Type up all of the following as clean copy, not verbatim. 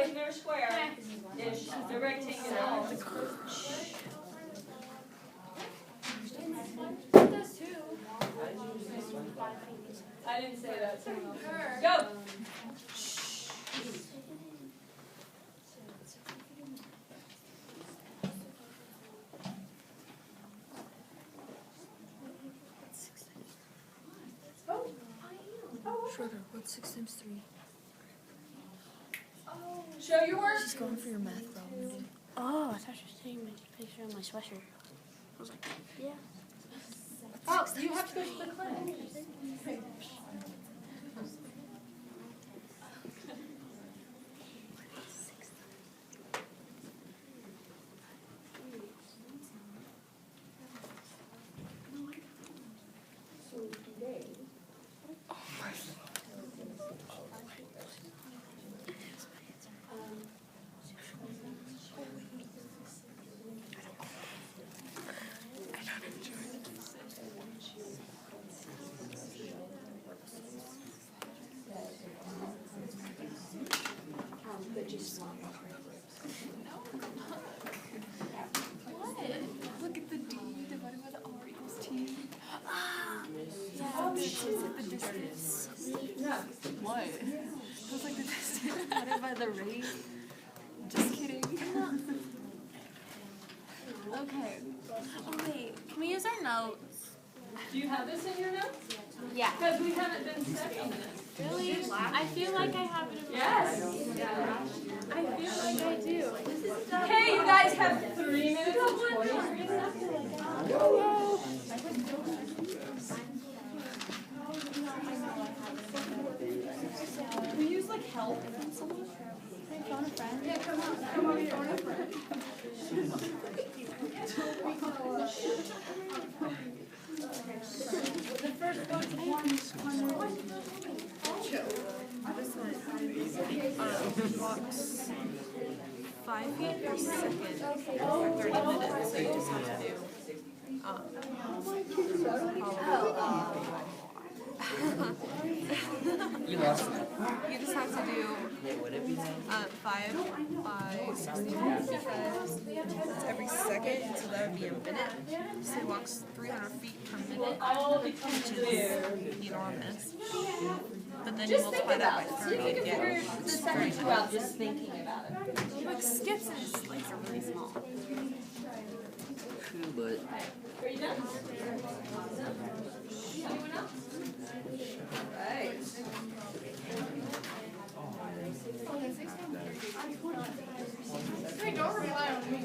in their square-ish, the rectangular. I didn't say that. Go. Schroeder, what's 6 times 3? Show your work. She's going for your math problem. Oh, I thought you were taking my picture of my sweatshirt. I was like, yeah. Oh, you have to go to the clinic. Look at the D divided by the R equals T. Yeah, this is the distance. No. What? It was like the distance divided by the rate. Just kidding. Okay. Oh wait, can we use our notes? Do you have this in your notes? Yeah. Because we haven't been studying this. Really? I feel like I have it in my Yes. I feel like I do. Hey, you guys have 3 minutes and 23 seconds. We use like help from someone. Can I phone a friend? Yeah, come on, phone a friend. The first one. Walks 5 feet per second for 30 minutes, so you just have to do You lost it. you just have to do 5 by 60 because it's every second, so that would be a minute. So he walks 300 feet per minute, All becomes which clear. is enormous. But then you Just think multiply that about by it. See if 30 you and can get figure the second two out just thinking about it. like skips and his legs are really small. True, but Are you done? Anyone else? Right. Hey, don't rely on me.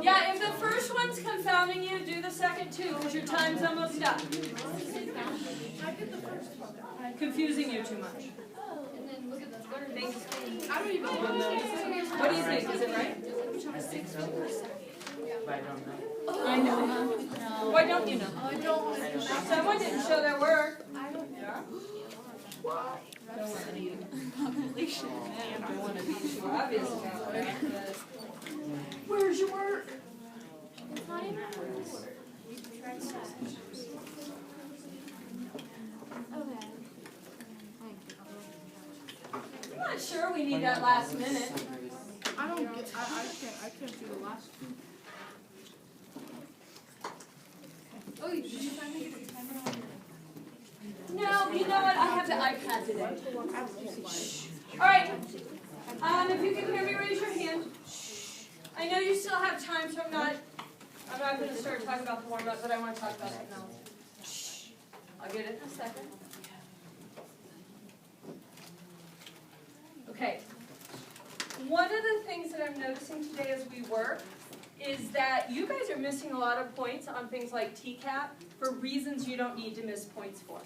Yeah, if the first one's confounding you, do the second two, because your time's almost up. Confusing you too much. Thanks. I don't even know. What do you think? Is it right? I think so. But I don't know. I know. Why don't you know? I don't want to. Someone didn't show their work. Population. Obviously. Where's your work? I'm not sure we need that last minute. I don't get. I can't do the last two. Oh, did you finally get the timer on? No, you know what? I have the iPad today. All right. If you can hear me, raise your hand. I know you still have time, so I'm not going to start talking about the warm-up, but I want to talk about technology. I'll get it in a second. Okay. One of the things that I'm noticing today as we work is that you guys are missing a lot of points on things like TCAP for reasons you don't need to miss points for.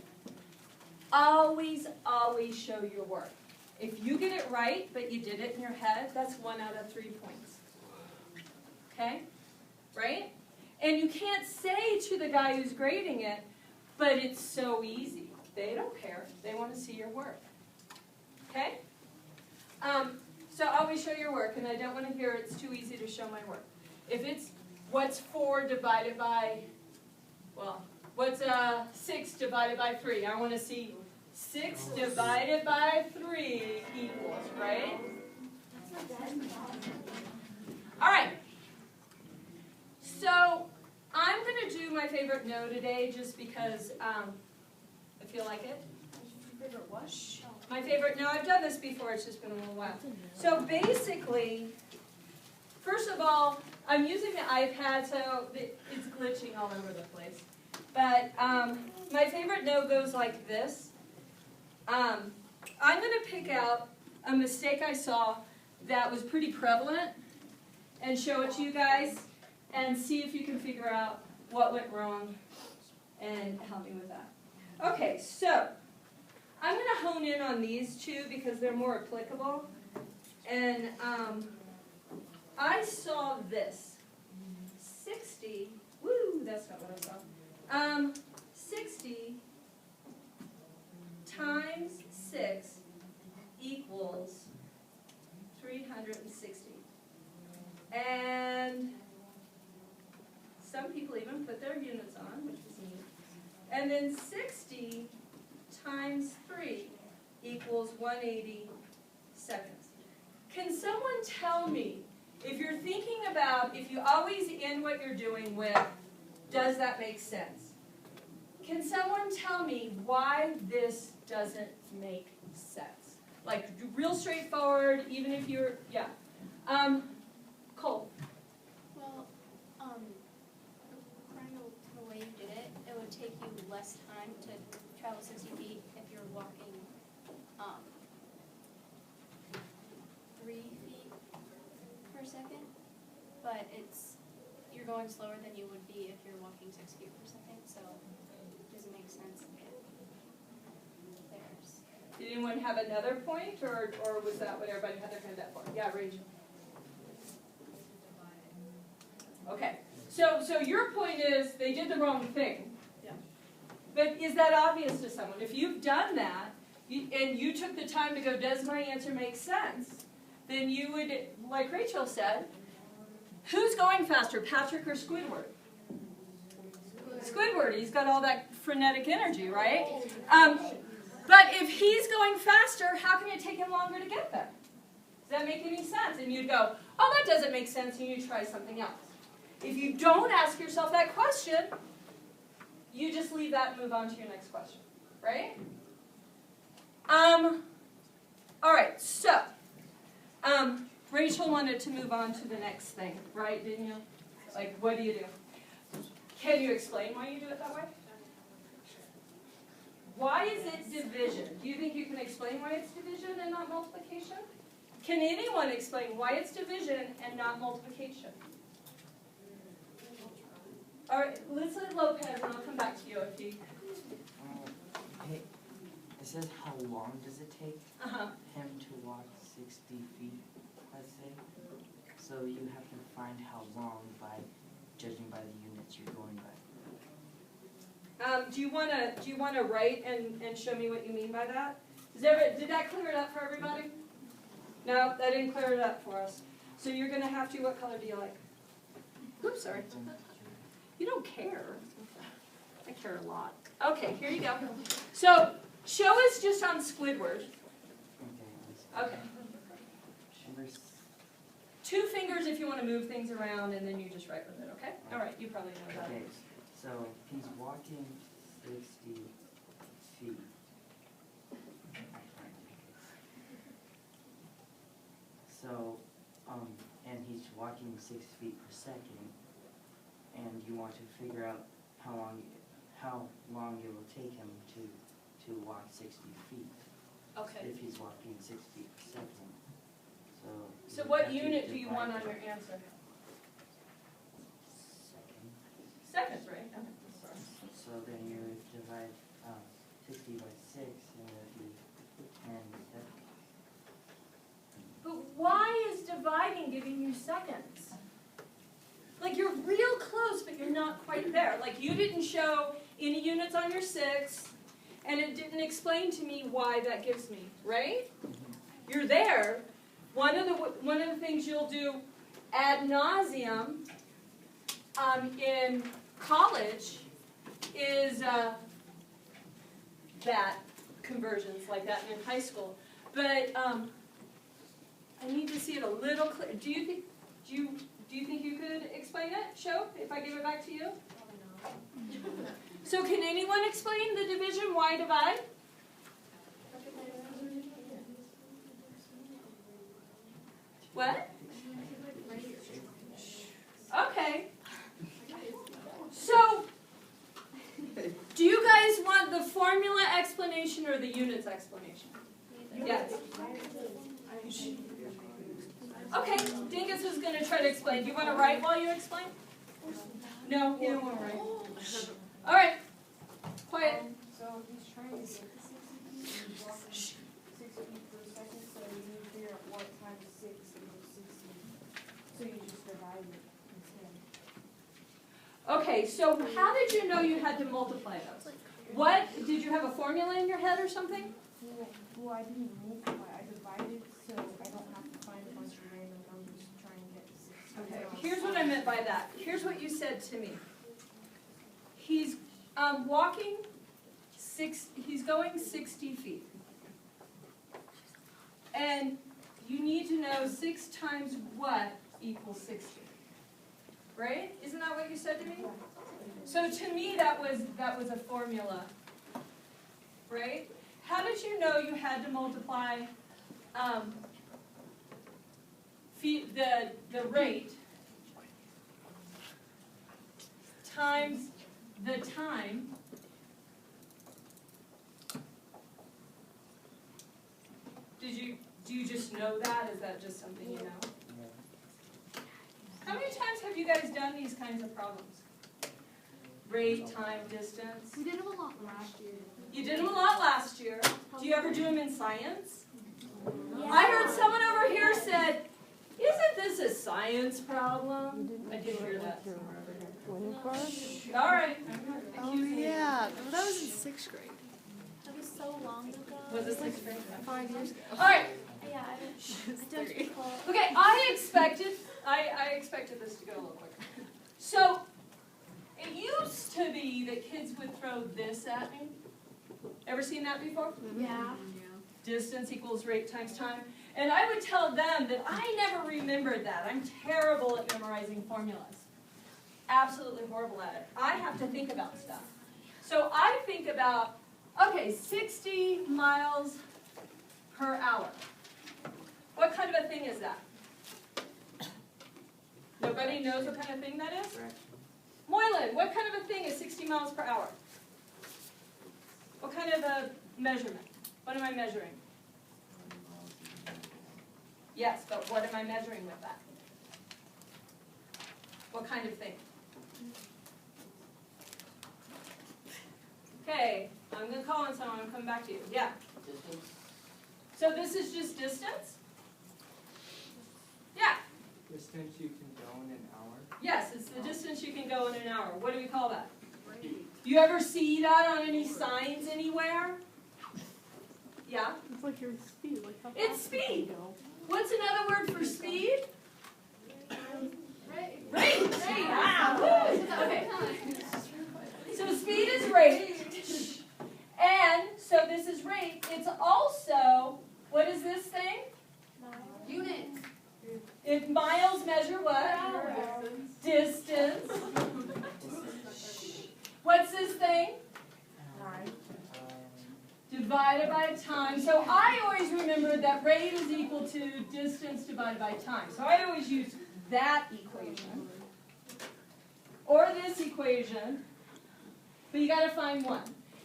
Always, always show your work. If you get it right, but you did it in your head, that's 1 out of 3 points. Okay? Right? And you can't say to the guy who's grading it, but it's so easy. They don't care. They want to see your work. Okay? So I always show your work, and I don't want to hear it's too easy to show my work. If it's what's 4 divided by, well, what's 6 divided by 3? I want to see 6 divided by 3 equals, right? All right. So I'm going to do my favorite no today just because I feel like it. Your favorite what? My favorite, no, I've done this before, it's just been a little while. So basically, first of all, I'm using the iPad, so it's glitching all over the place. But my favorite no goes like this. I'm going to pick out a mistake I saw that was pretty prevalent and show it to you guys and see if you can figure out what went wrong and help me with that. Okay, so I'm going to hone in on these two because they're more applicable. And I saw this. 60, woo, that's not what I saw. 60 times 6 equals 360. And some people even put their units on, which is neat. And then 60 times 3 equals 180 seconds. Can someone tell me, if you're thinking about, if you always end what you're doing with, does that make sense? Can someone tell me why this doesn't make sense? Like, real straightforward, even if you're, yeah. Cole. Well, according to the way you did it, it would take you less time to travel 60 feet if you're walking 3 feet per second. But you're going slower than you would be if you're walking 6 feet per second, so it doesn't make sense. Did anyone have another point, or was that what everybody had their hand up for? Yeah, Rachel. Okay, so your point is they did the wrong thing. Yeah. But is that obvious to someone? If you've done that, and you took the time to go, does my answer make sense? Then you would, like Rachel said, who's going faster, Patrick or Squidward? Squidward, he's got all that frenetic energy, right? But if he's going faster, how can it take him longer to get there? Does that make any sense? And you'd go, oh, that doesn't make sense, and you try something else. If you don't ask yourself that question, you just leave that and move on to your next question, right? All right, so Rachel wanted to move on to the next thing, right, didn't you? Like, what do you do? Can you explain why you do it that way? Why is it division? Do you think you can explain why it's division and not multiplication? Can anyone explain why it's division and not multiplication? All right, let's let Lopez, and I'll come back to you if you... Hey, it says how long does it take him to walk 60 feet, let's say? So you have to find how long by judging by the units you're going by. Do you want to write and show me what you mean by that? Did that clear it up for everybody? No, that didn't clear it up for us. So you're going to have to, what color do you like? Oops, sorry. You don't care. I care a lot. Okay, here you go. So show us just on Squidward. Okay. 2 fingers if you want to move things around, and then you just write with it, okay? All right, you probably know that. Okay, so he's walking 60 feet. So, and he's walking 6 feet per second, and you want to figure out how long it will take him to walk 60 feet. Okay. If he's walking 6 feet per second. So what unit do you want on your answer? Seconds, right? Okay. Sorry. So then you divide 60 by 6, and it would be 10 seconds. But why is dividing giving you seconds? Like, you're real close, but you're not quite there. Like, you didn't show any units on your 6, and it didn't explain to me why that gives me, right? You're there, one of the things you'll do ad nauseum in college is that conversions like that in high school. But I need to see it a little clear. Do you think you could explain it, Sho, if I give it back to you? So can anyone explain the division? Why divide? What? Okay. So, do you guys want the formula explanation or the units explanation? Yes. Okay, Dingus is going to try to explain. Do you want to write while you explain? No, you don't want to write. All right. Quiet. So he's trying to get 6 feet per second, so you need to figure out what times 6 equals 60. So you just divide it instead. Okay, so how did you know you had to multiply those? What? Did you have a formula in your head or something? Well, I didn't multiply. I divided, so I don't have to find a bunch of random numbers to try and get to 60. Okay, here's what I meant by that. Here's what you said to me. He's he's going 60 feet. And you need to know 6 times what equals 60. Right? Isn't that what you said to me? So to me that was a formula. Right? How did you know you had to multiply the rate times the time do you just know that? Is that just something you know? How many times have you guys done these kinds of problems? Rate, time, distance. We did them a lot last year. You did them a lot last year. Do you ever do them in science? Yeah. I heard someone over here said, "Isn't this a science problem?" I did hear that. All right. Oh yeah, that was in 6th grade. That was so long ago. Was it 6th grade? 5 years ago. All right. Yeah, I don't recall. Okay, I expected this to go a little quicker. So, it used to be that kids would throw this at me. Ever seen that before? Yeah. Distance equals rate times time. And I would tell them that I never remembered that. I'm terrible at memorizing formulas. Absolutely horrible at it. I have to think about stuff. So I think about, okay, 60 miles per hour. What kind of a thing is that? Nobody knows what kind of thing that is? Moylan, what kind of a thing is 60 miles per hour? What kind of a measurement? What am I measuring? Yes, but what am I measuring with that? What kind of thing? Okay, I'm going to call on someone. I'm coming back to you. Yeah. Distance? So this is just distance? Yeah. Distance you can go in an hour. Yes, it's the distance you can go in an hour. What do we call that? You ever see that on any signs anywhere? Yeah? It's like your speed. Like how It's speed. What's another word for speed? Right. Rate. Ah, woo. Okay. So speed is rate. And so this is rate. It's also, what is this thing? Units. If miles measure what? Distance. What's this thing? Divided by time. So I always remembered that rate is equal to distance divided by time. So I always use that equation. Or this equation. But you got to find one.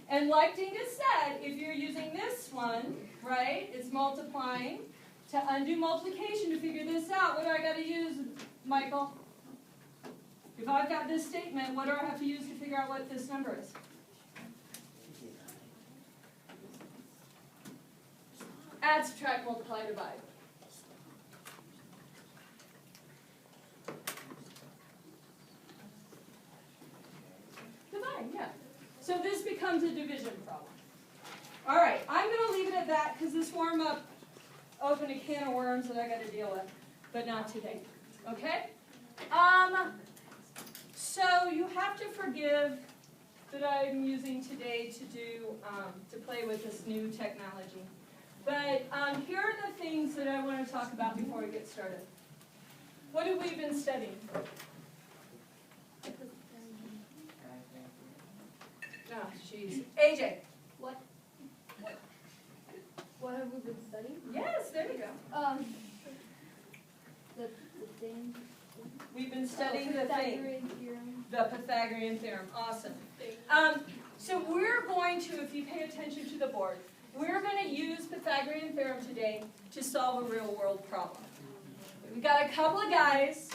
And like Dingus said, if you're using this one, right, it's multiplying. To undo multiplication to figure this out, what do I got to use, Michael? If I've got this statement, what do I have to use to figure out what this number is? Add, subtract, multiply, divide. Divide, yeah. So this becomes a division problem. All right, I'm going to leave it at that because this warm-up open a can of worms that I got to deal with, but not today. Okay? So you have to forgive that I'm using today to play with this new technology. But here are the things that I want to talk about before we get started. What have we been studying? Oh, jeez. AJ. What have we been studying? Yes, there you go. The thing. We've been studying the thing. Pythagorean theorem. The Pythagorean theorem. Awesome. So we're going to, if you pay attention to the board, we're going to use Pythagorean theorem today to solve a real-world problem. We've got a couple of guys.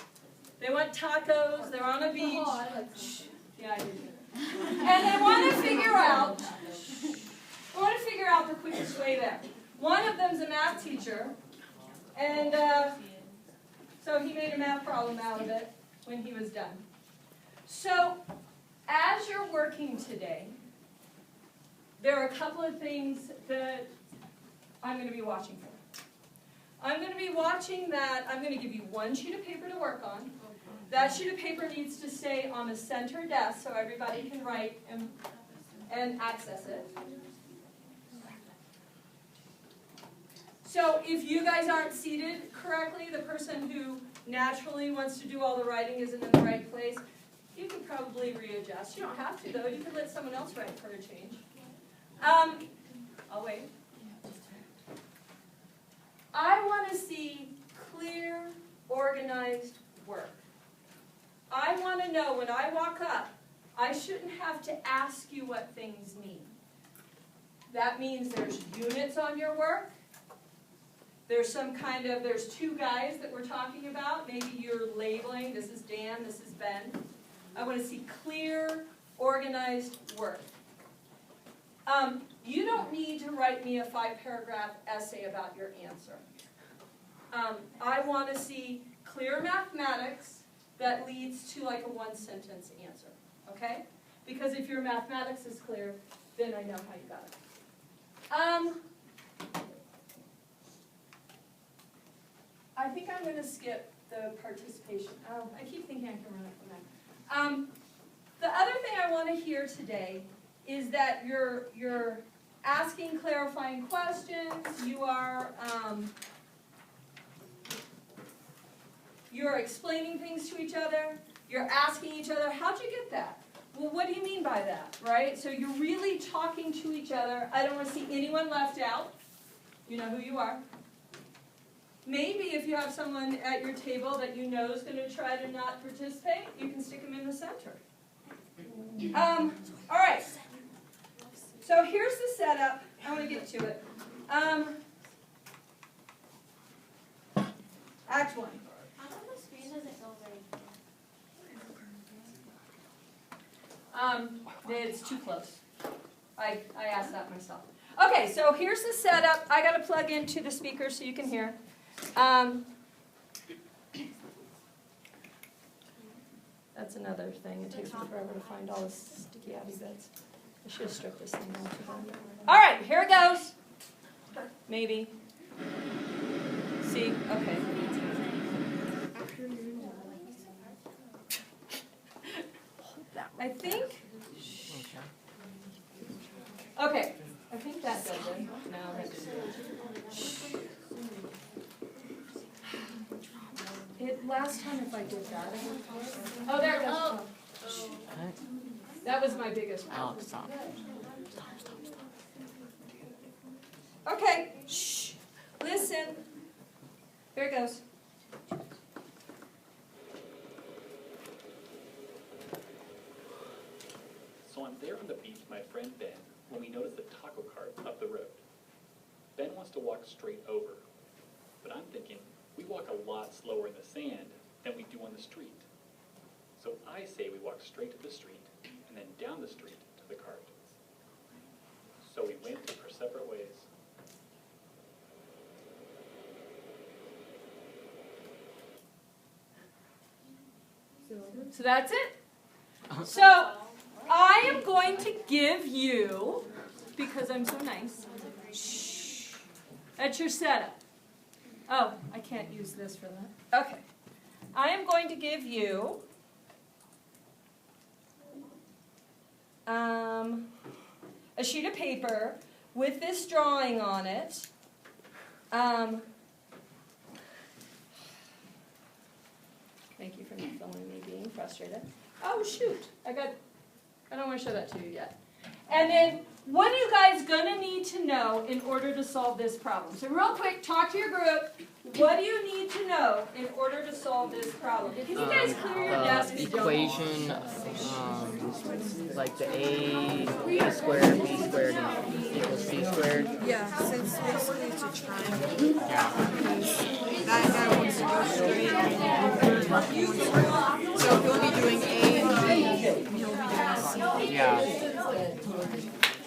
They want tacos. They're on a beach. Oh, I like that. Yeah, I do. And they want to figure out the quickest way there. One of them's a math teacher, and so he made a math problem out of it when he was done. So, as you're working today, there are a couple of things that I'm going to be watching for. I'm going to be watching that I'm going to give you one sheet of paper to work on. That sheet of paper needs to stay on the center desk so everybody can write and access it. So if you guys aren't seated correctly, the person who naturally wants to do all the writing isn't in the right place, you can probably readjust. You don't have to, though. You can let someone else write for a change. I'll wait. I want to see clear, organized work. I want to know when I walk up, I shouldn't have to ask you what things mean. That means there's units on your work. There's two guys that we're talking about. Maybe you're labeling, this is Dan, this is Ben. I want to see clear, organized work. You don't need to write me a 5-paragraph essay about your answer. I want to see clear mathematics that leads to like a 1-sentence answer, okay? Because if your mathematics is clear, then I know how you got it. I think I'm going to skip the participation. Oh, I keep thinking I can run it from that. The other thing I want to hear today is that you're asking clarifying questions. You're explaining things to each other. You're asking each other, how'd you get that? Well, what do you mean by that, right? So you're really talking to each other. I don't want to see anyone left out. You know who you are. Maybe if you have someone at your table that you know is going to try to not participate, you can stick them in the center. All right. So here's the setup. I want to get to it. Act 1. How come the screen doesn't go very It's too close. I asked that myself. Okay, so here's the setup. I got to plug into the speaker so you can hear. That's another thing. It takes me forever to find all the sticky outy bits. I should have stripped this thing off. All right, here it goes. Maybe. See? Okay. I think. Okay. I think that does it. No, that doesn't. Last time if I did that, it would work. Oh, there it goes. Oh. That was my biggest problem. Oh, stop. Okay. Shh. Listen. Here it goes. So I'm there on the beach with my friend Ben when we notice a taco cart up the road. Ben wants to walk straight over, but I'm thinking we walk a lot slower in the sand than we do on the street. So I say we walk straight to the street and then down the street to the cart. So we went our separate ways. So that's it. So I am going to give you, because I'm so nice, shh, that's your setup. Oh, I can't use this for that. Okay. I am going to give you a sheet of paper with this drawing on it. Thank you for not filming me being frustrated. Oh, shoot. I don't want to show that to you yet. And then, what are you guys going to need to know in order to solve this problem? So real quick, talk to your group. What do you need to know in order to solve this problem? Can you guys clear your desks? Equation, like the A squared, B squared equals C squared. Yeah, since basically it's a triangle. That guy wants to go straight and so he'll be doing A and B, and he'll be doing C. Yeah.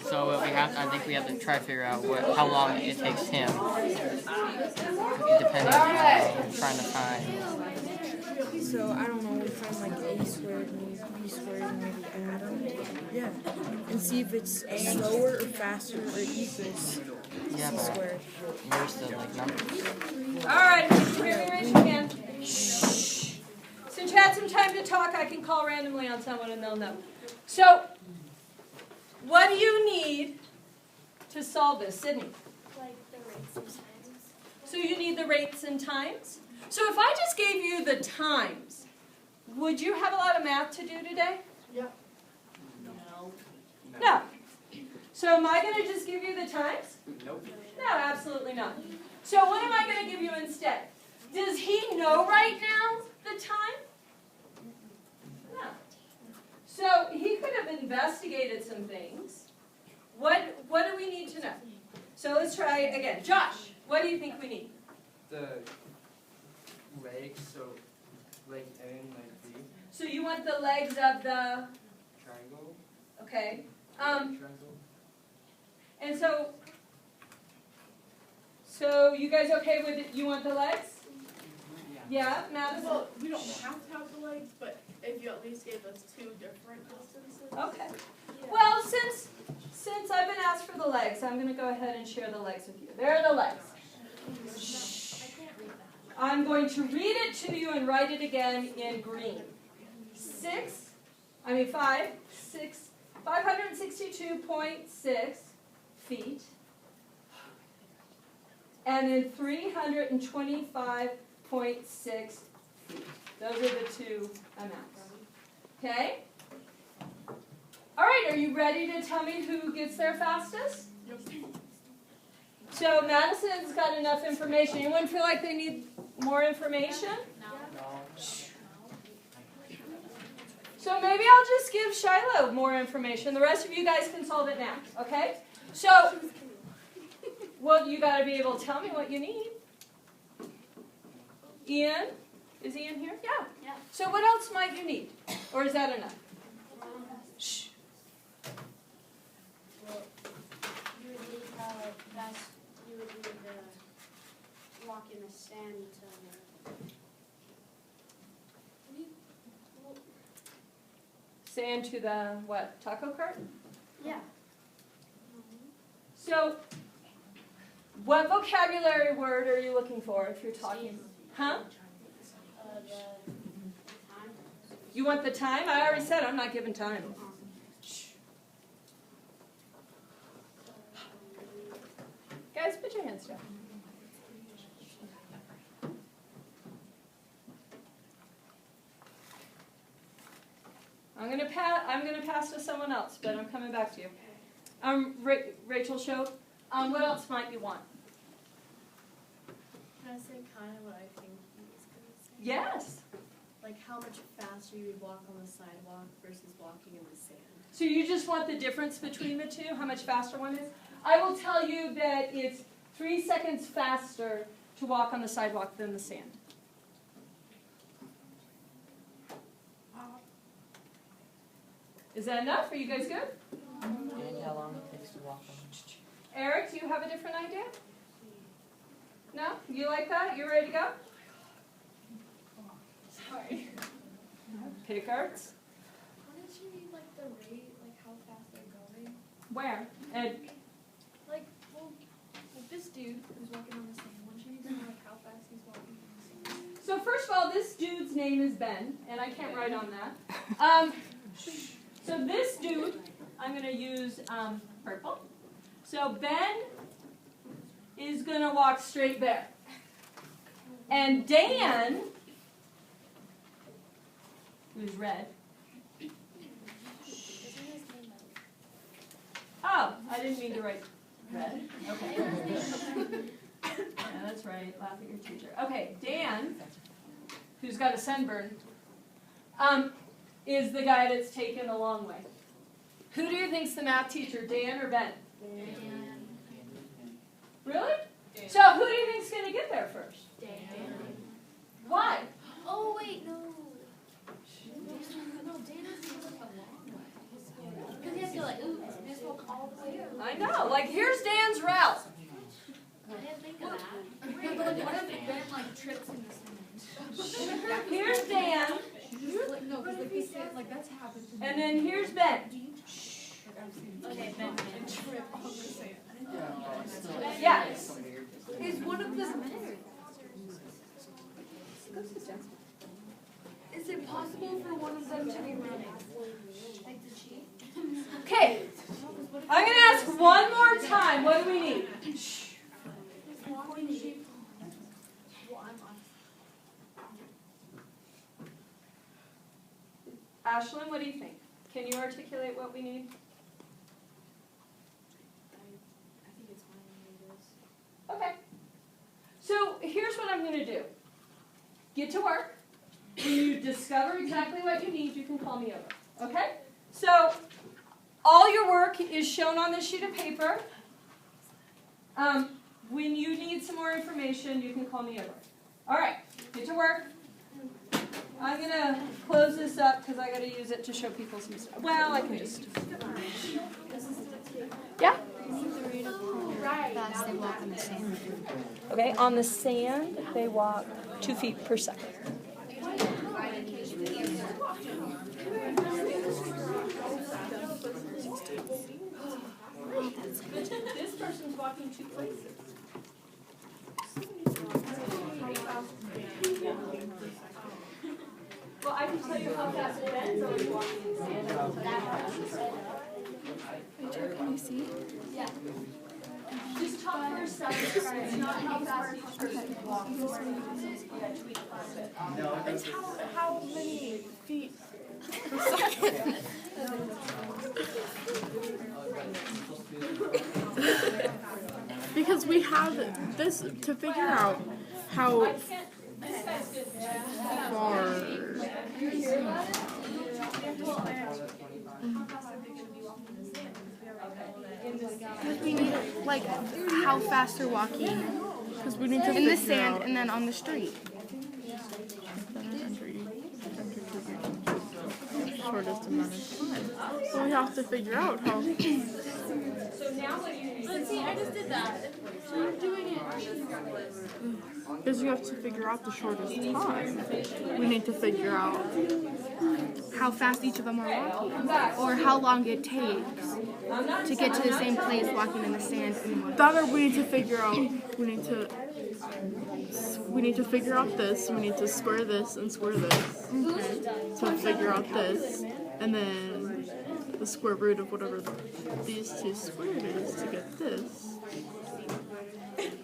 So I think we have to try to figure out how long it takes him, depending on what we're trying to find. So I don't know, we find like A squared and B squared and maybe add them. Yeah. And see if it's slower or faster or equals Yeah, C squared. Where's the like numbers? Alright, if you hear me, raise your hand. Shh. Since you had some time to talk, I can call randomly on someone and they'll know. So, what do you need to solve this, Sydney? Like the rates and times. So you need the rates and times? So if I just gave you the times, would you have a lot of math to do today? Yeah. No. So am I going to just give you the times? Nope. No, absolutely not. So what am I going to give you instead? Does he know right now the time? No. So he could have investigated some things. What do we need to know? So let's try again. Josh, what do you think we need? The legs, so leg A and leg B. So you want the legs of the, Triangle. okay. Triangle. And so you guys okay with it? You want the legs? Yeah, Madison? Well, we don't have to have the legs, but if you at least gave us two different distances. Okay. Well, since I've been asked for the legs, I'm going to go ahead and share the legs with you. There are the legs. I'm going to read it to you and write it again in green. 562.6 feet. And then 325.6 feet. Those are the two amounts. Okay? All right, are you ready to tell me who gets there fastest? Yep. So Madison's got enough information. Anyone feel like they need more information? So maybe I'll just give Shiloh more information. The rest of you guys can solve it now, okay? So, well, you got to be able to tell me what you need. Ian? Is Ian here? Yeah. So what else might you need? Or is that enough? Shh. Well, you would need how fast you would need to walk in the sand to Sand to the, what, taco cart? yeah. So, what vocabulary word are you looking for if you're talking? Huh? The time. You want the time? I already said I'm not giving time. Shh. Guys, put your hands down. I'm gonna pass to someone else, but I'm coming back to you. Rachel Shope. What else might you want? Can I say kind of what I think he was going to say? Yes. Like how much faster you would walk on the sidewalk versus walking in the sand. So you just want the difference between the two, how much faster one is? I will tell you that it's 3 seconds faster to walk on the sidewalk than the sand. Is that enough? Are you guys good? And how long it takes to walk on? Eric, do you have a different idea? No? You like that? You ready to go? Sorry. Pick arts. Wouldn't you need like the rate, like how fast they're going? Where? Ed. Like, well, like this dude who's walking on the sand, wouldn't you need to know like how fast So first of all, this dude's name is Ben, and I can't write on that. So this dude, I'm going to use purple. So Ben is going to walk straight there. And Dan, who's red. Oh, I didn't mean to write red. Okay. Yeah, that's right. Laugh at your teacher. Okay, Dan, who's got a sunburn, is the guy that's taken the long way. Who do you think's the math teacher, Dan or Ben? Dan. Really? Dan. So who do you think's going to get there first? Dan. Why? Oh wait, no. No, Dan has to look a long way. Because he has to like, ooh, just walk all the way. I know. Like, here's Dan's route. I didn't think of that. Wait, but what if Ben like trips in the cement? Here's Dan, No, because like we said, like that's happened to me. and then here's Ben. Okay, Ben. Trip on the sand. Yeah. Is one of them? Is it possible for one of them to be running? Like the cheat? Okay. I'm going to ask one more time. What do we need? Ashlyn, what do you think? Can you articulate what we need? I think it's fine. Okay. So here's what I'm going to do. Get to work. When you discover exactly what you need, you can call me over. Okay? So all your work is shown on this sheet of paper. When you need some more information, you can call me over. All right. Get to work. I'm going to close this up because I got to use it to show people some stuff. Well, I can just... Yeah? Fast they walk in the sand. Okay, on the sand, they walk 2 feet per second. This person's walking 2 places. Well, I can tell you how fast Ben's always walking in the sand. I can tell you how fast. Can you see? Yeah. Just talk for a second. It's not how fast each person walks. Yeah, tweak a little bit. It's how many feet per second? Because we have this to figure out how far. Because we need like how fast they're walking. Because we need to in the sand and then on the street. Shortest amount of time. So we have to figure out how. So now what do you need? Let's see, I just did that. So I'm doing it. Because you have to figure out the shortest time. We need to figure out how fast each of them are walking, or how long it takes to get to the same place walking in the sand. That or we need to figure out. We need to figure out this. We need to square this and square this to figure out this, and then the square root of whatever these two squared is to get this.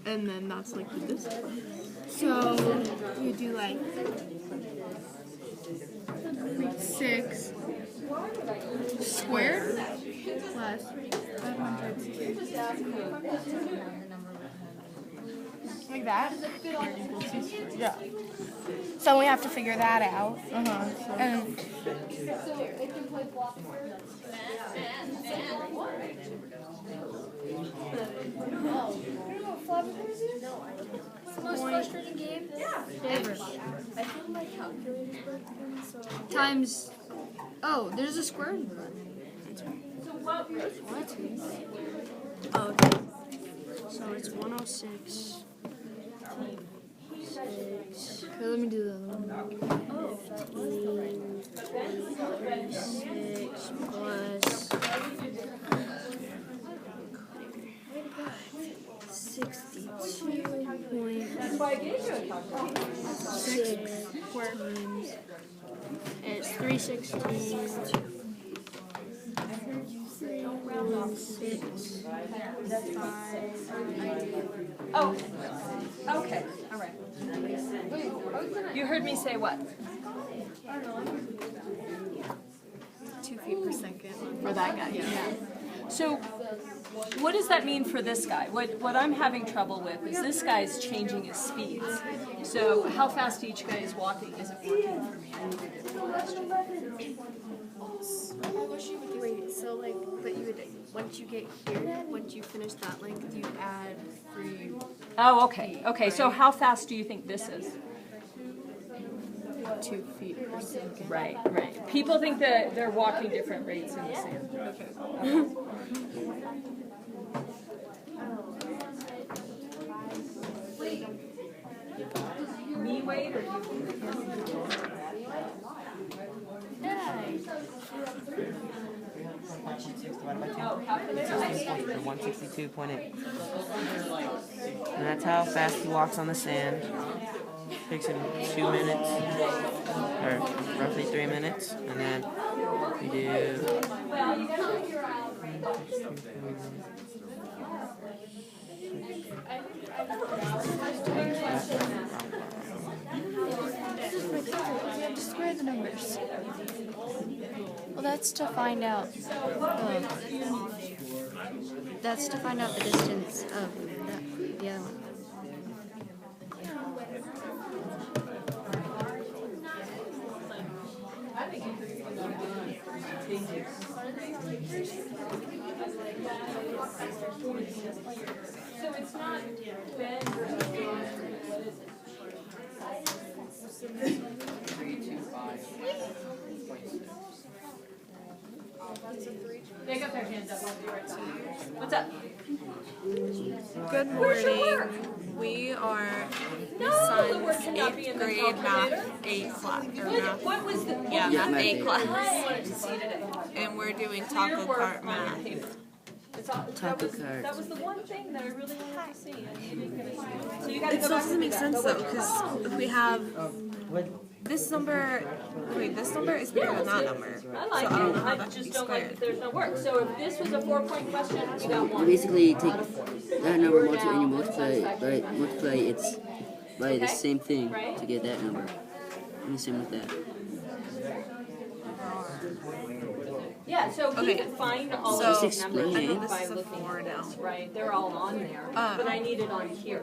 And then that's like the distance. So you do like 6 squared plus 500. Like that? Yeah. So we have to figure that out. And It can play block first. What's the most frustrating game? Ever. I feel my calculator's broken, so. Times. Oh, there's a square root. What? Oh, okay. So it's 106. Okay, let me do the other one. 6 plus 62.5. why I gave you a calculator. 6 times. It's 316. 6. Oh, okay, all right. You heard me say what? 2 feet per second. For that guy, yeah. So, what does that mean for this guy? What I'm having trouble with is this guy's changing his speeds. So, how fast each guy is walking isn't working for me. Wait, so like, but you would, once you get here, once you finish that length, you add 3. Oh, okay. Okay, so how fast do you think this is? 2 feet per second. Right, right. People think that they're walking different rates in the sand. Okay. Me wait or you? Oh, calculator. 162.8. And that's how fast he walks on the sand. Takes him 2 minutes, or roughly 3 minutes, and then we do. Well, you gotta figure out. Square the numbers. Well, that's to find out. That's to find out the distance of the other one. So it's not Ben versus Dan. What is it? They got their hands up. I'll be right back. What's up? Good morning. We are No, my the word son's cannot be 8th in the grade calculator. math 8 class. Or What, math. what was the? Yeah, math 8 I class. wanted to see today. And we're doing Clear taco work cart on math. your paper. It's all, Taco cart. that was the one thing that I really wanted to see, and you didn't get to see. So you got to It go still back doesn't and make do that. sense But though, what- because if we have this number, wait, this number is bigger than that number. I like So I don't know it. how I that can be just don't like squared. that there's no work. So if this was a 4-point question, you got You one. basically take that number and you multiply it's by the same thing to get that number. And the same with that. Yeah, so we Okay. can find all So- of these numbers I know this by is a looking 4 at now. this, right? They're all on there, Uh, but I need it on here.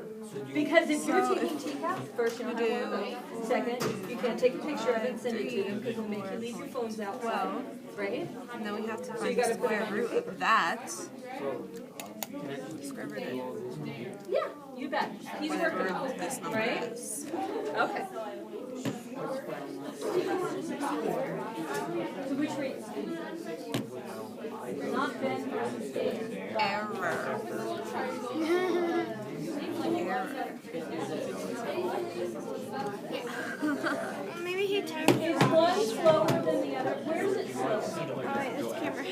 Because if you're So taking TCAP, first you don't have one of those. Second, you can't take a picture of it and send it to them because we'll make you leave your phones out. 12. Right? And then we have to you find gotta the put it square on your root of that. Square root Yeah, you bet. He's working on of this it, number right? is. Okay. So which rates? Not Ben versus Dan. Error. Maybe he timed it Is one slower than the other? Where is it slower? this camera.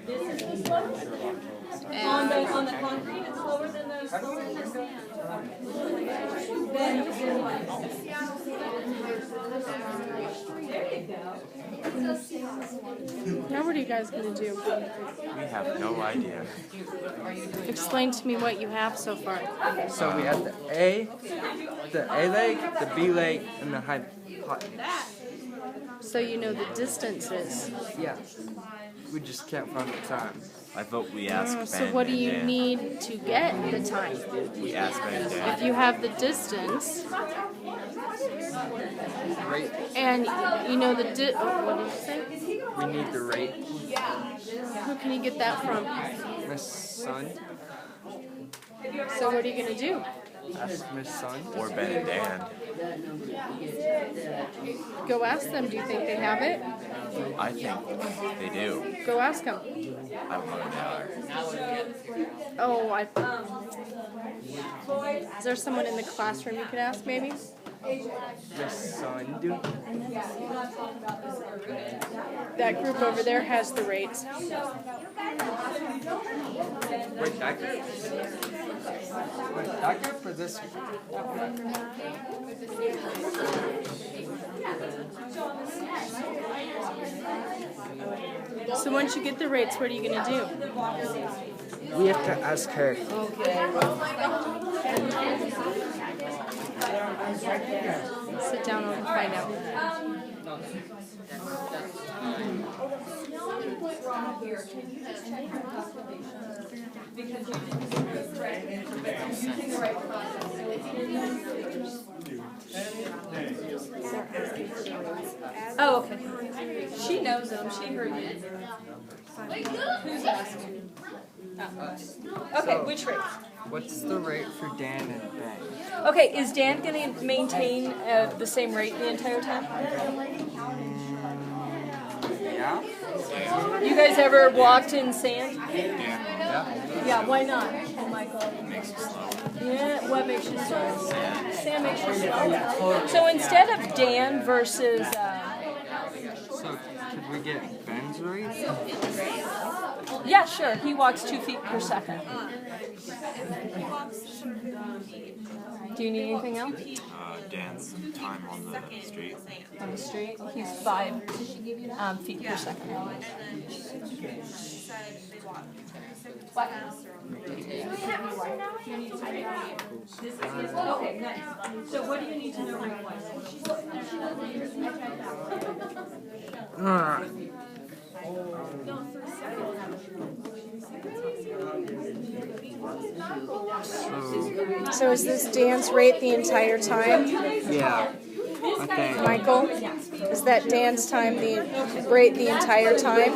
This is the slowest? On the concrete, it's slower than the slower than the sand. Then what? There you go. Now what are you guys going to do? We have no idea. Explain to me what you have so far. So we have the A leg, the B leg, and the hypotenuse. So you know the distances. Yeah. We just can't find the time. I vote we ask Ben. So what do you and Dan. need to get the time? We ask Ben and Dan. If you have the distance Rate. and you know the what did you say? We need the rate. Who can you get that from? My son. So what are you gonna do? Ask my son. Or Ben and Dan. Go ask them. Do you think they have it? I think they do. Go ask them. I don't know who they are. Oh, Is there someone in the classroom you could ask maybe? your son do? That group over there has the rates. Wait, that group? Wait, that group or this group? So once you get the rates, what are you going to do? We have to ask her. Sit down and find out. Oh, okay. She knows them. She heard you. Who's asking? Oh. Okay, which rates? What's the rate for Dan and Ben? Okay, is Dan going to maintain the same rate the entire time? Yeah? You guys ever walked in sand? Yeah. Yeah, why not, Michael? Yeah, what makes you slow? Sand makes you slow. So instead of Dan versus... So, could we get Ben's rate? Yeah, sure. He walks 2 feet per second. Do you need anything else? Dan's time on the street. On the street? He's 5 feet per second. What? Okay, nice. So what do you need to know rate-wise? So is this Dan's rate the entire time? Yeah. I think. Michael, is that Dan's time the rate the entire time?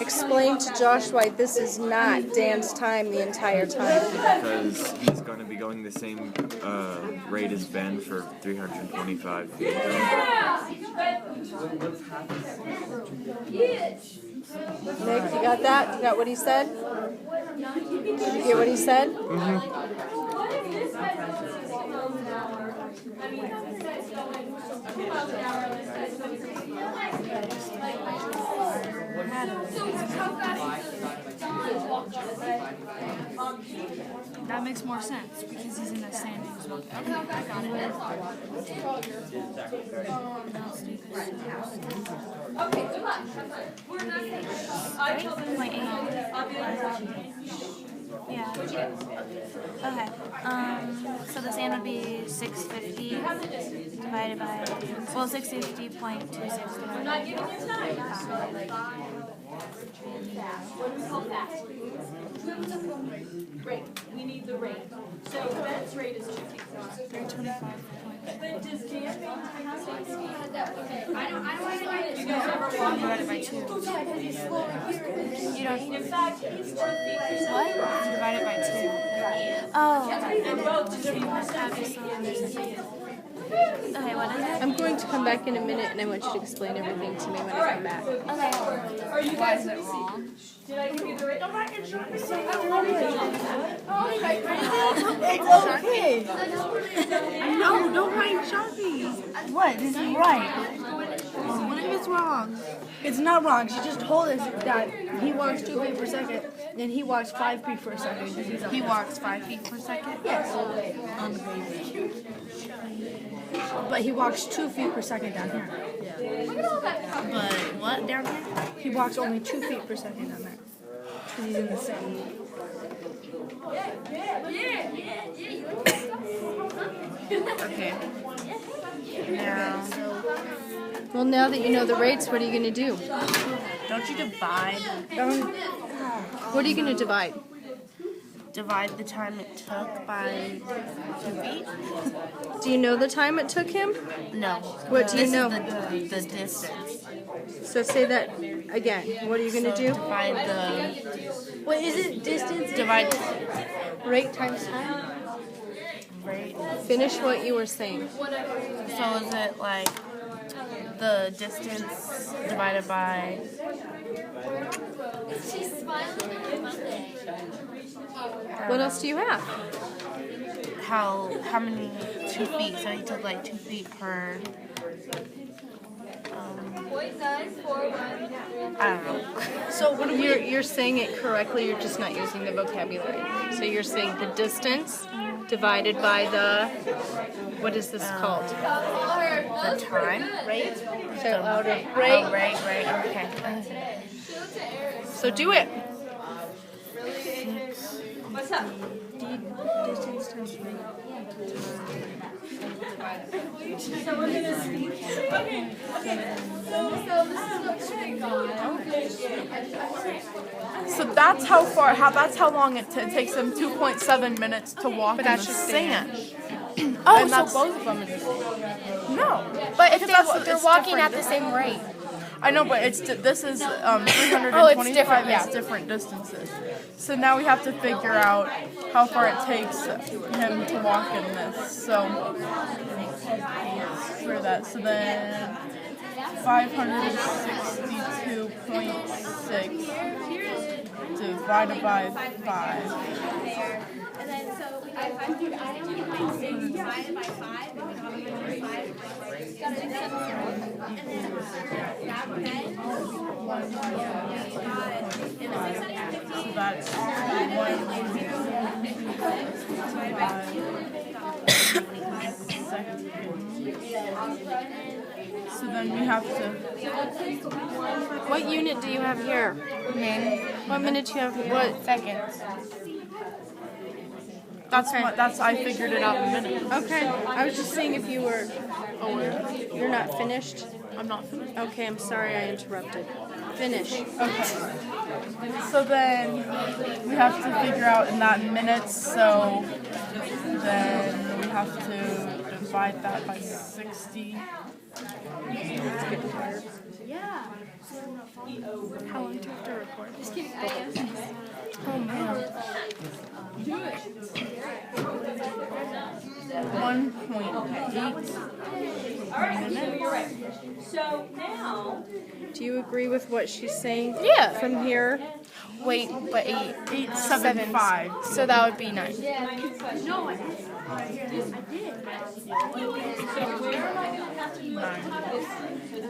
Explain to Josh why this is not Dan's time the entire time. Because he's going to be going the same rate as Ben for 325 feet. Nick, you got that? You got what he said? Did you get what he said? That makes more sense because he's in a standing spot. Okay, I got it. Okay, good luck. We're not Yeah. Okay. So the sand would be 650 divided by 650.26 I'm not giving you time. Rate. We need the rate. So Ben's rate is 2 feet. 325. But does Dan maintain the same speed? I don't want to get it. You guys ever walk Divided by 2. You don't. In fact, he's 2 feet. What? Divided by 2. Oh. And both 2 feet per second. Okay, what is it? I'm going to come back in a minute and I want you to explain everything to me when I come back. Okay. Are you guys wrong? Did I give you the rate? It's okay. No, don't write Sharpies. What? This is right. What if it's wrong? It's not wrong. She just told us that he walks 2 feet per second, and he walks 5 feet per second. He walks 5 feet per second? Yes. On the baby. But he walks 2 feet per second down here. But what down here? He walks only 2 feet per second down there. Because he's in the sand. Okay. Now, Well, now that you know the rates, what are you going to do? don't you divide What are you going to divide? the time it took by 2 feet? Do you know the time it took him? No. What do you This know? is the distance. So say that again. What are you going to do? Divide the What is it? Distance? divide Rate times time? rate. Finish what you were saying. So is it like the distance divided by She's smiling on Monday. What else do you have? how many 2 feet. So you took like 2 feet per. I don't know. So what you're saying it correctly, you're just not using the vocabulary. So you're saying the distance divided by the, what is this called? The time, right? So out of Right, right, okay. So do it. What's up? Distance times So we're gonna okay. So that's how long it takes them 2.7 minutes to walk in the sand. Oh, And so that's- both of them. No. But if Because they're it's walking different at the same rate. I know, but this is 325. Oh, it's different, yeah. It's different distances. So now we have to figure out how far it takes him to walk in this. So for that, so then 562.6 divided by 5. And then so we got 5.6 divided by 5, and we got 5. Got it. And then So that's 1. So then we have to. What unit do you have here? What minute do you have here? What seconds? That's I figured it out in minutes. Okay. I was just seeing if you were. Oh, you're not finished? I'm not finished. Okay, I'm sorry I interrupted. Finish. Okay. So then we have to figure out in that minutes. So then we have to divide that by 60. Yeah. How long do you have to record? Just kidding. Oh man. Do it. 1.8 minutes. So now Do you agree with what she's saying? Yeah. From here? Wait, but 8. 875. So that would be 9. no, I did.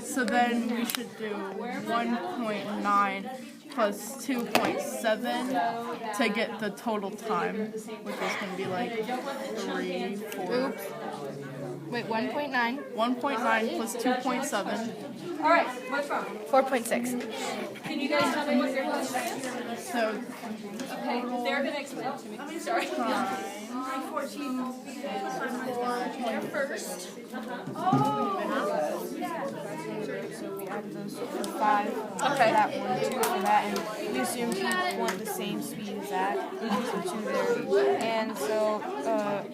So then we should do 1.9 plus 2.7 to get the total time, which is going to be like 3, 4. Oops. Wait, 1.9. 1.9 plus 2.7. All right, what's wrong? 4.6. Can you guys tell me what your question is? So Okay, they're gonna explain it to me. Sorry. 14. There first. So we add those 5. Okay. That 1, 2 for that, and we assume you want the same speed as that. So 2 there. And so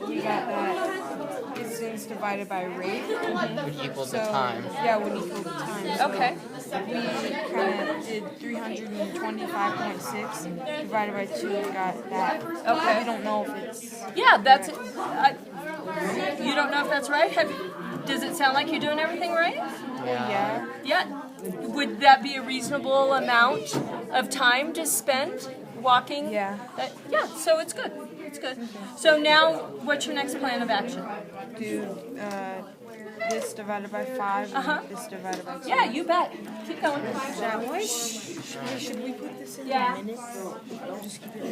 we got that distance divided by rate. Would equal the So, time. yeah, would equal the time. So Okay. we kind of did 325.6 divided by 2. We got that. Okay. We don't know if it's. Yeah, that's it. You don't know if that's right? Does it sound like you're doing everything right? Yeah. Yeah. Would that be a reasonable amount of time to spend walking? Yeah. Yeah, so it's good. It's good. So now, what's your next plan of action? Do this divided by 5 and Uh-huh. this divided by 2. Yeah, you bet. Keep going. Should we put this in Yeah. minutes? Just keep it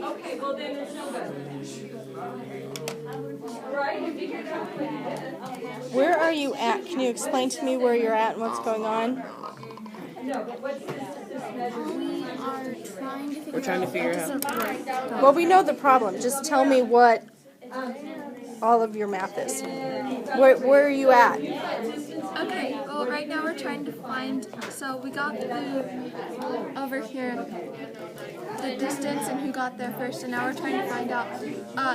Okay, well then there's no good. Right? You figured it out. Where are you at? Can you explain to me where you're at and what's going on? No, but what's this measure? We're trying to figure out. Well, we know the problem. Just tell me what all of your math is. Where are you at? Okay, well right now we're trying to find, so we got over here the distance and who got there first, and now we're trying to find out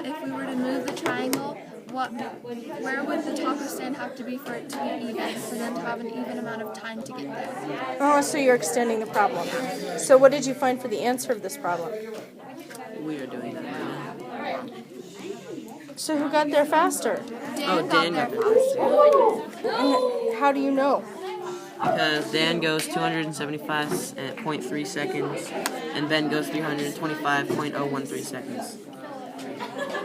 if we were to move the triangle, where would the taco stand have to be for it to be even, for them to have an even amount of time to get there? Oh, so you're extending the problem. So what did you find for the answer of this problem? We are doing that right now. So who got there faster? Dan got there faster. And how do you know? Because Dan goes 275.3 seconds, and Ben goes 325.013 seconds.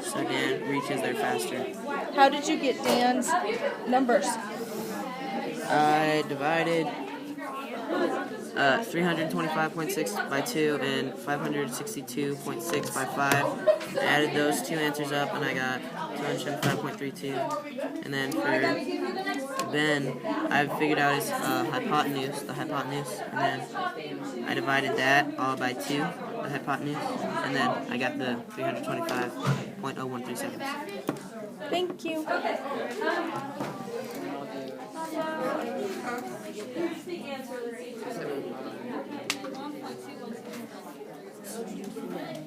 So Dan reaches there faster. How did you get Dan's numbers? I divided 325.6 by 2 and 562.6 by 5. I added those two answers up and I got 275.32. And then for Ben, I figured out his hypotenuse, and then I divided that all by 2, the hypotenuse, and then I got the 325.013 seconds. Thank you. Here's the answer.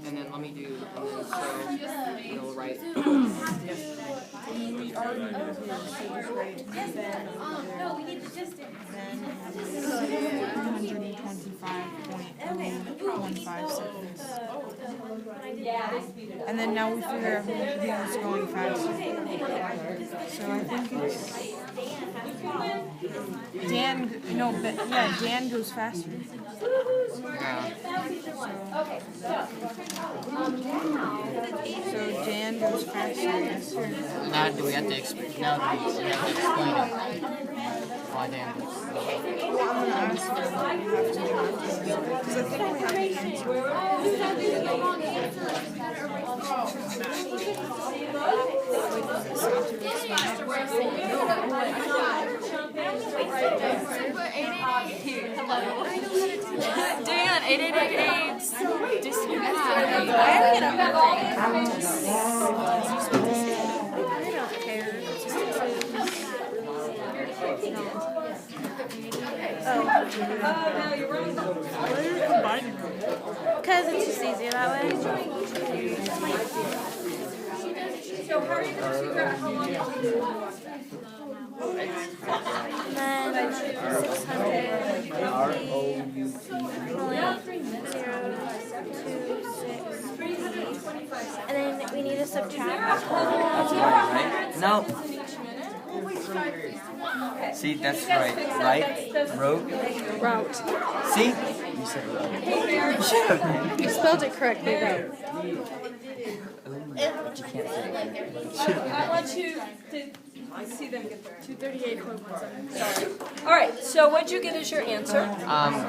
And then let me do, you'll write. No, we need the distance. 325.15 seconds. And then now we figure out who's going faster. So I think it's Dan. No, but yeah, Dan goes faster. So Dan goes faster. Yes, sir. Now do we have to explain it? Why Dan goes? I'm gonna ask you. Because I think we have the Dan, 888 disconnect. No, you're wrong. Why are you combining them? Because it's just easier that way. So how are you going to figure out how long it takes? And then 650 and then we need to subtract. Right? No. See, that's right. Right? Route. See? You said route. You spelled it correctly, though. But you can't say it. I want you to see them get there. 238.17. Sorry. All right, so what'd you get as your answer?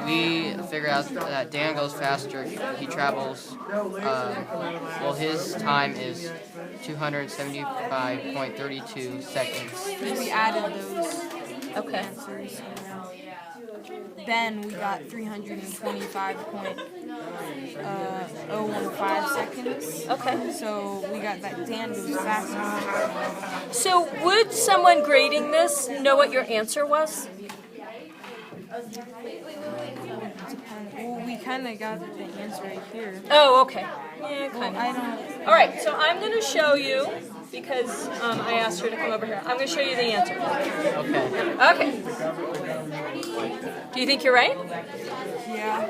We figure out that Dan goes faster. He travels. Well, his time is 275.32 seconds. We added those answers. Then we got 325.015 seconds. Okay. So we got that Dan goes faster. So would someone grading this know what your answer was? Well, we kind of got the answer right here. Oh, okay. Yeah, Well, kind I of. don't. All right, so I'm going to show you, because I asked her to come over here. I'm going to show you the answer. Okay. Okay. Do you think you're right? Yeah.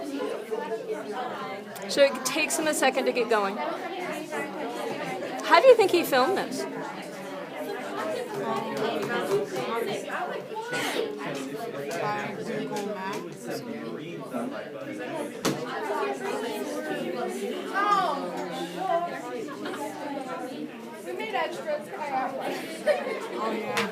So it takes him a second to get going. How do you think he filmed this? By Google Maps. We made extras. Oh yeah.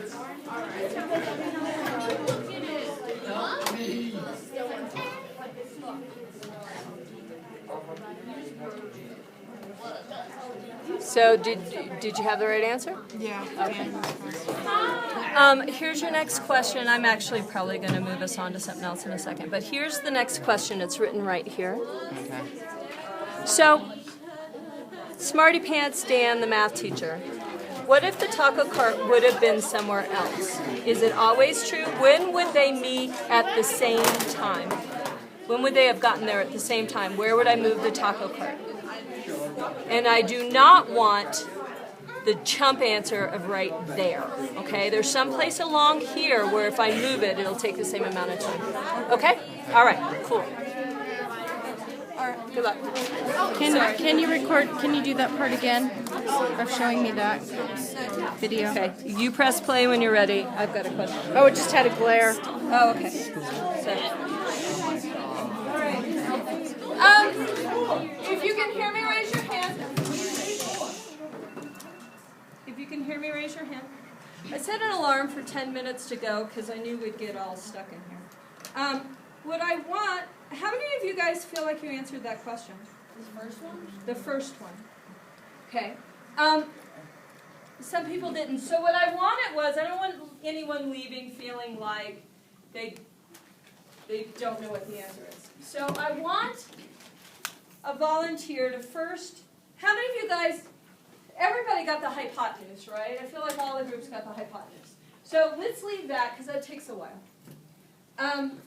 So did you have the right answer? Yeah. Okay. Here's your next question. I'm actually probably going to move us on to something else in a second, but here's the next question. It's written right here. Okay. So, Smarty Pants Dan, the math teacher. What if the taco cart would have been somewhere else? Is it always true? When would they meet at the same time? When would they have gotten there at the same time? Where would I move the taco cart? And I do not want the chump answer of right there. Okay, there's some place along here where if I move it, it'll take the same amount of time. Okay? All right, cool. Good luck. Can you record? Can you do that part again of showing me that video? Okay, you press play when you're ready. I've got a question. Oh, it just had a glare. Oh, okay. All right. If you can hear me, raise your hand. If you can hear me, raise your hand. I set an alarm for 10 minutes to go because I knew we'd get all stuck in here. What I want, how many of you guys feel like you answered that question? The first one? The first one. Okay. Some people didn't. So what I wanted was, I don't want anyone leaving feeling like they don't know what the answer is. So I want a volunteer to first, how many of you guys, everybody got the hypotenuse, right? I feel like all the groups got the hypotenuse. So let's leave that because that takes a while.